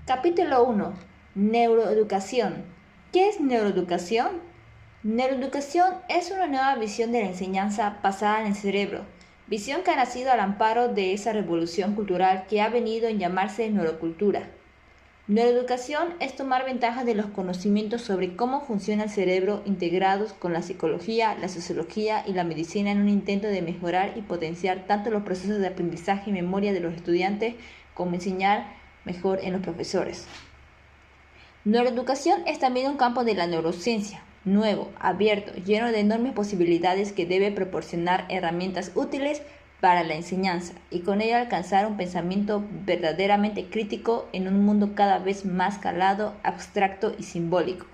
Capítulo 1. Neuroeducación. ¿Qué es neuroeducación? Neuroeducación es una nueva visión de la enseñanza basada en el cerebro, visión que ha nacido al amparo de esa revolución cultural que ha venido en llamarse neurocultura. Neuroeducación es tomar ventaja de los conocimientos sobre cómo funciona el cerebro integrados con la psicología, la sociología y la medicina en un intento de mejorar y potenciar tanto los procesos de aprendizaje y memoria de los estudiantes como enseñar mejor en los profesores. Neuroeducación es también un campo de la neurociencia, nuevo, abierto, lleno de enormes posibilidades que debe proporcionar herramientas útiles para la enseñanza y con ello alcanzar un pensamiento verdaderamente crítico en un mundo cada vez más calado, abstracto y simbólico.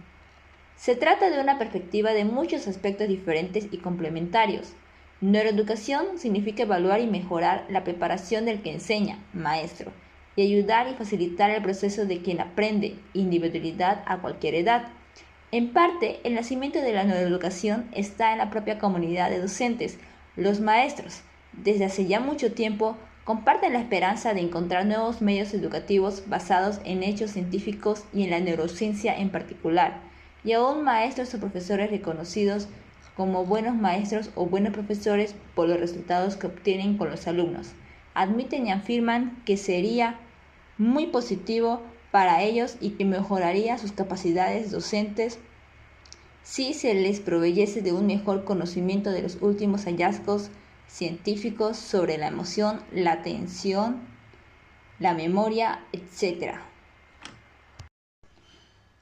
Se trata de una perspectiva de muchos aspectos diferentes y complementarios. Neuroeducación significa evaluar y mejorar la preparación del que enseña, maestro, y ayudar y facilitar el proceso de quien aprende, individualidad a cualquier edad. En parte, el nacimiento de la neuroeducación está en la propia comunidad de docentes, los maestros. Desde hace ya mucho tiempo, comparten la esperanza de encontrar nuevos medios educativos basados en hechos científicos y en la neurociencia en particular, y aún maestros o profesores reconocidos como buenos maestros o buenos profesores por los resultados que obtienen con los alumnos. Admiten y afirman que sería muy positivo para ellos y que mejoraría sus capacidades docentes si se les proveyese de un mejor conocimiento de los últimos hallazgos científicos sobre la emoción, la atención, la memoria, etc.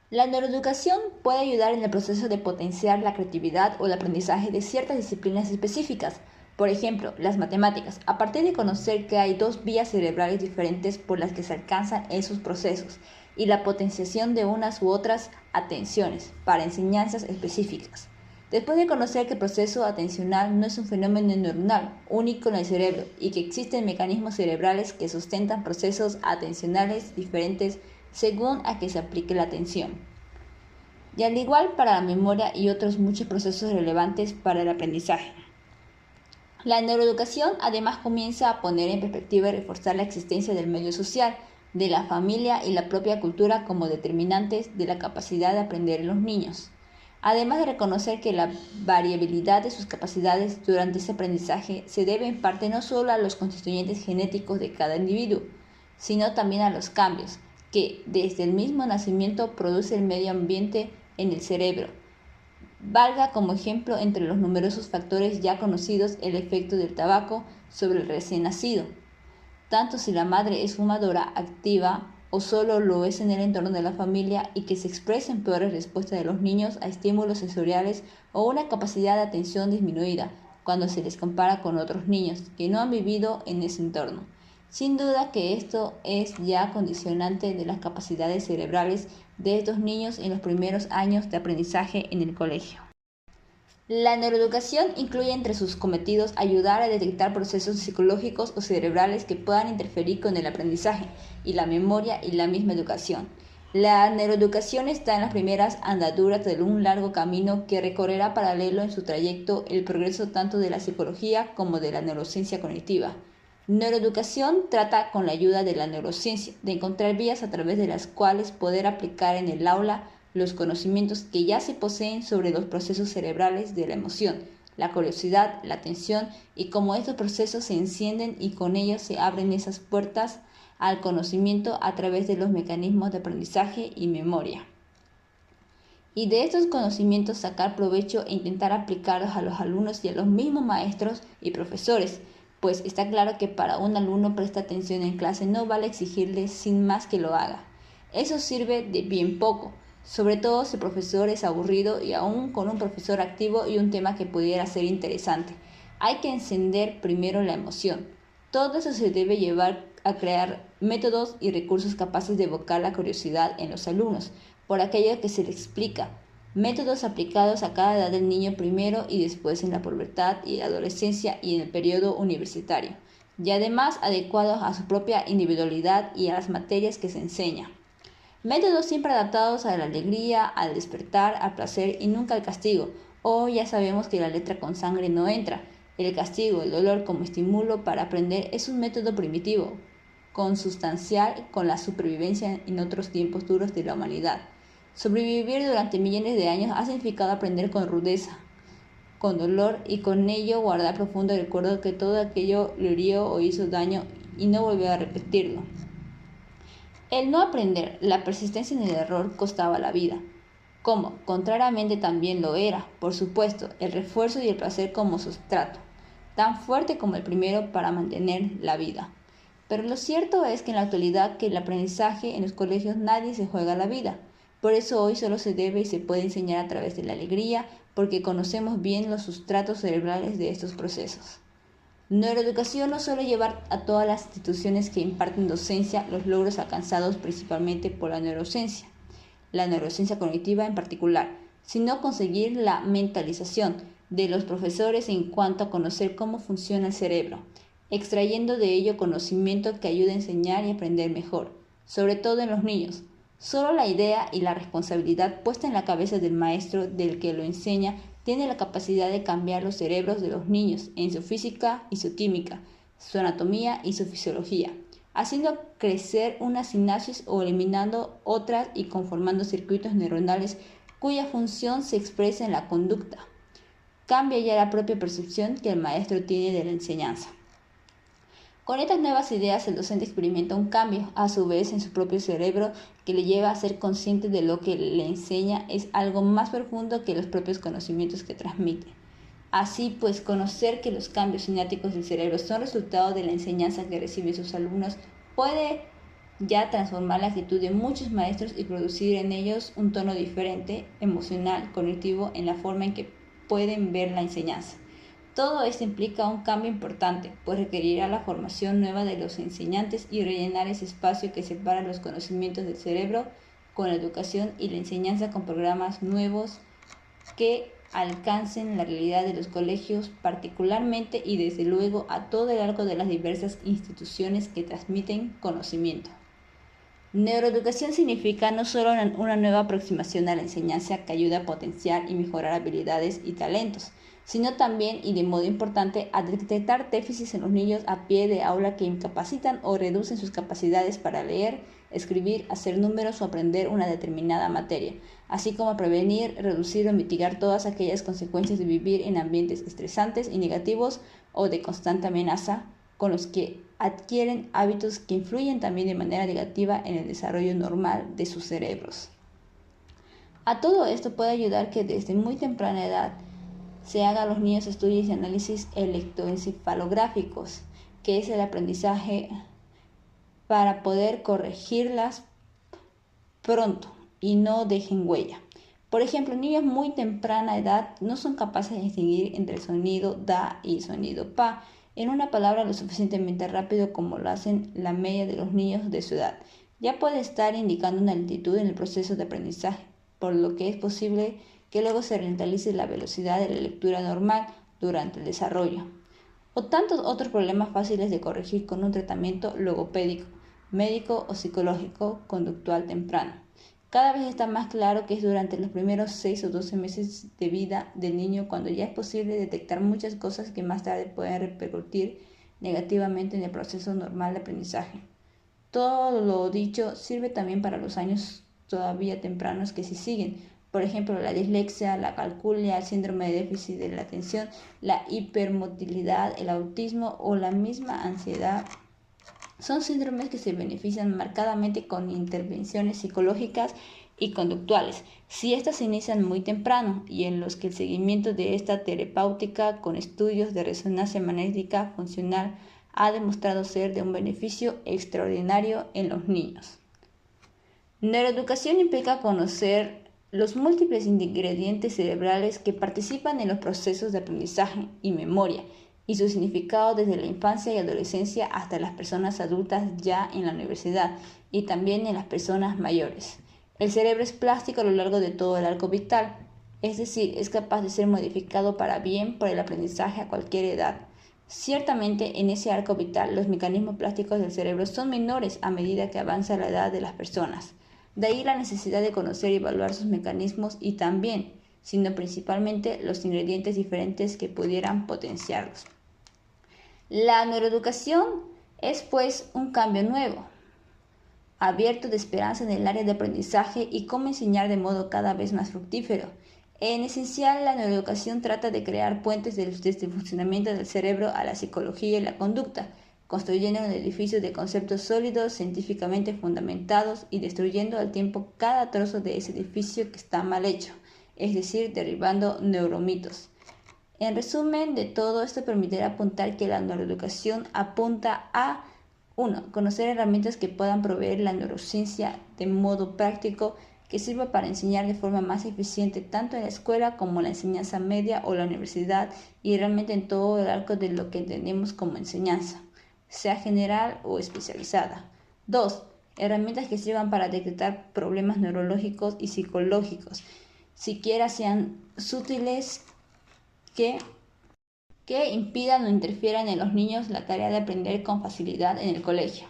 La neuroeducación puede ayudar en el proceso de potenciar la creatividad o el aprendizaje de ciertas disciplinas específicas. Por ejemplo, las matemáticas, a partir de conocer que hay dos vías cerebrales diferentes por las que se alcanzan esos procesos y la potenciación de unas u otras atenciones para enseñanzas específicas. Después de conocer que el proceso atencional no es un fenómeno neuronal único en el cerebro y que existen mecanismos cerebrales que sustentan procesos atencionales diferentes según a que se aplique la atención. Y al igual para la memoria y otros muchos procesos relevantes para el aprendizaje. La neuroeducación además comienza a poner en perspectiva y reforzar la existencia del medio social, de la familia y la propia cultura como determinantes de la capacidad de aprender en los niños. Además de reconocer que la variabilidad de sus capacidades durante ese aprendizaje se debe en parte no solo a los constituyentes genéticos de cada individuo, sino también a los cambios que desde el mismo nacimiento produce el medio ambiente en el cerebro. Valga como ejemplo entre los numerosos factores ya conocidos el efecto del tabaco sobre el recién nacido, tanto si la madre es fumadora activa o solo lo es en el entorno de la familia y que se expresa en peores respuestas de los niños a estímulos sensoriales o una capacidad de atención disminuida cuando se les compara con otros niños que no han vivido en ese entorno. Sin duda que esto es ya condicionante de las capacidades cerebrales de estos niños en los primeros años de aprendizaje en el colegio. La neuroeducación incluye entre sus cometidos ayudar a detectar procesos psicológicos o cerebrales que puedan interferir con el aprendizaje y la memoria y la misma educación. La neuroeducación está en las primeras andaduras de un largo camino que recorrerá paralelo en su trayecto el progreso tanto de la psicología como de la neurociencia cognitiva. Neuroeducación trata con la ayuda de la neurociencia de encontrar vías a través de las cuales poder aplicar en el aula los conocimientos que ya se poseen sobre los procesos cerebrales de la emoción, la curiosidad, la atención y cómo estos procesos se encienden y con ellos se abren esas puertas al conocimiento a través de los mecanismos de aprendizaje y memoria. Y de estos conocimientos sacar provecho e intentar aplicarlos a los alumnos y a los mismos maestros y profesores, pues está claro que para un alumno presta atención en clase no vale exigirle sin más que lo haga. Eso sirve de bien poco, sobre todo si el profesor es aburrido y aún con un profesor activo y un tema que pudiera ser interesante. Hay que encender primero la emoción. Todo eso se debe llevar a crear métodos y recursos capaces de evocar la curiosidad en los alumnos, por aquello que se les explica. Métodos aplicados a cada edad del niño primero y después en la pubertad y la adolescencia y en el periodo universitario, y además adecuados a su propia individualidad y a las materias que se enseña. Métodos siempre adaptados a la alegría, al despertar, al placer y nunca al castigo. Hoy ya sabemos que la letra con sangre no entra. El castigo, el dolor como estímulo para aprender es un método primitivo. consustancial con la supervivencia en otros tiempos duros de la humanidad. Sobrevivir durante millones de años ha significado aprender con rudeza, con dolor y con ello guardar profundo recuerdo que todo aquello le hirió o hizo daño y no volvió a repetirlo. El no aprender, la persistencia en el error costaba la vida, como contrariamente también lo era, por supuesto, el refuerzo y el placer como sustrato, tan fuerte como el primero para mantener la vida. Pero lo cierto es que en la actualidad que el aprendizaje en los colegios nadie se juega la vida. Por eso hoy solo se debe y se puede enseñar a través de la alegría, porque conocemos bien los sustratos cerebrales de estos procesos. Neuroeducación no suele llevar a todas las instituciones que imparten docencia los logros alcanzados principalmente por la neurociencia cognitiva en particular, sino conseguir la mentalización de los profesores en cuanto a conocer cómo funciona el cerebro, extrayendo de ello conocimiento que ayude a enseñar y aprender mejor, sobre todo en los niños. Solo la idea y la responsabilidad puesta en la cabeza del maestro del que lo enseña tiene la capacidad de cambiar los cerebros de los niños en su física y su química, su anatomía y su fisiología, haciendo crecer una sinapsis o eliminando otras y conformando circuitos neuronales cuya función se expresa en la conducta. Cambia ya la propia percepción que el maestro tiene de la enseñanza. Con estas nuevas ideas el docente experimenta un cambio, a su vez, en su propio cerebro que le lleva a ser consciente de lo que le enseña es algo más profundo que los propios conocimientos que transmite. Así pues, conocer que los cambios cinéticos del cerebro son resultado de la enseñanza que reciben sus alumnos puede ya transformar la actitud de muchos maestros y producir en ellos un tono diferente, emocional, cognitivo, en la forma en que pueden ver la enseñanza. Todo esto implica un cambio importante, pues requerirá la formación nueva de los enseñantes y rellenar ese espacio que separa los conocimientos del cerebro con la educación y la enseñanza con programas nuevos que alcancen la realidad de los colegios particularmente y desde luego a todo el arco de las diversas instituciones que transmiten conocimiento. Neuroeducación significa no solo una nueva aproximación a la enseñanza que ayuda a potenciar y mejorar habilidades y talentos, sino también, y de modo importante, a detectar déficits en los niños a pie de aula que incapacitan o reducen sus capacidades para leer, escribir, hacer números o aprender una determinada materia, así como a prevenir, reducir o mitigar todas aquellas consecuencias de vivir en ambientes estresantes y negativos o de constante amenaza, con los que adquieren hábitos que influyen también de manera negativa en el desarrollo normal de sus cerebros. A todo esto puede ayudar que desde muy temprana edad se haga a los niños estudios y análisis electroencefalográficos, que es el aprendizaje para poder corregirlas pronto y no dejen huella. Por ejemplo, niños muy temprana edad no son capaces de distinguir entre el sonido da y el sonido pa en una palabra lo suficientemente rápido como lo hacen la media de los niños de su edad. Ya puede estar indicando una lentitud en el proceso de aprendizaje, por lo que es posible que luego se ralentice la velocidad de la lectura normal durante el desarrollo. O tantos otros problemas fáciles de corregir con un tratamiento logopédico, médico o psicológico conductual temprano. Cada vez está más claro que es durante los primeros 6 o 12 meses de vida del niño cuando ya es posible detectar muchas cosas que más tarde pueden repercutir negativamente en el proceso normal de aprendizaje. Todo lo dicho sirve también para los años todavía tempranos que se siguen. Por ejemplo, la dislexia, la calculia, el síndrome de déficit de la atención, la hipermotilidad, el autismo o la misma ansiedad. Son síndromes que se benefician marcadamente con intervenciones psicológicas y conductuales, si éstas se inician muy temprano y en los que el seguimiento de esta terapéutica con estudios de resonancia magnética funcional ha demostrado ser de un beneficio extraordinario en los niños. Neuroeducación implica conocer los múltiples ingredientes cerebrales que participan en los procesos de aprendizaje y memoria y su significado desde la infancia y adolescencia hasta las personas adultas ya en la universidad y también en las personas mayores. El cerebro es plástico a lo largo de todo el arco vital, es decir, es capaz de ser modificado para bien por el aprendizaje a cualquier edad. Ciertamente, en ese arco vital, los mecanismos plásticos del cerebro son menores a medida que avanza la edad de las personas. De ahí la necesidad de conocer y evaluar sus mecanismos y también, sino principalmente, los ingredientes diferentes que pudieran potenciarlos. La neuroeducación Es pues un cambio nuevo, abierto de esperanza en el área de aprendizaje y cómo enseñar de modo cada vez más fructífero. En esencial, la neuroeducación trata de crear puentes desde el funcionamiento del cerebro a la psicología y la conducta, construyendo un edificio de conceptos sólidos, científicamente fundamentados y destruyendo al tiempo cada trozo de ese edificio que está mal hecho, es decir, derribando neuromitos. En resumen de todo esto permitirá apuntar que la neuroeducación apunta a 1. Conocer herramientas que puedan proveer la neurociencia de modo práctico que sirva para enseñar de forma más eficiente tanto en la escuela como en la enseñanza media o la universidad y realmente en todo el arco de lo que entendemos como enseñanza, sea general o especializada. 2. Herramientas que sirvan para detectar problemas neurológicos y psicológicos, siquiera sean sutiles, que impidan o interfieran en los niños la tarea de aprender con facilidad en el colegio.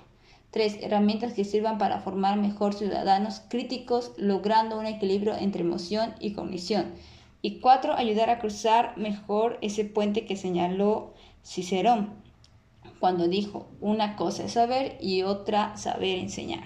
3. Herramientas que sirvan para formar mejor ciudadanos críticos, logrando un equilibrio entre emoción y cognición. Y 4. Ayudar a cruzar mejor ese puente que señaló Cicerón cuando dijo: una cosa es saber y otra saber enseñar.